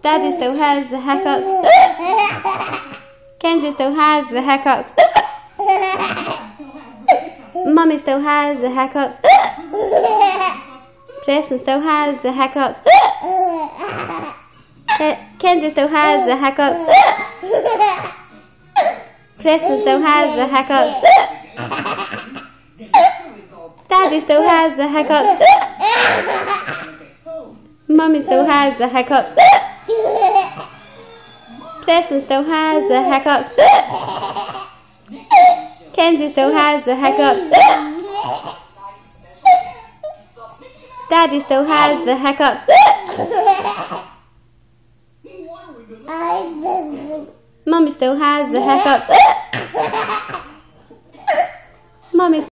Daddy still has the hiccups. Kenzie still has the hiccups. Mummy still has the hiccups. Preston still has the hiccups. Kenzie still has the hiccups. Preston still has the hiccups. Daddy still has the hiccups. Mummy still has the hiccups. Preston still has the hiccups. Kenzie still has the hiccups. Daddy still has the hiccups. Mummy still has the hiccups. Mummy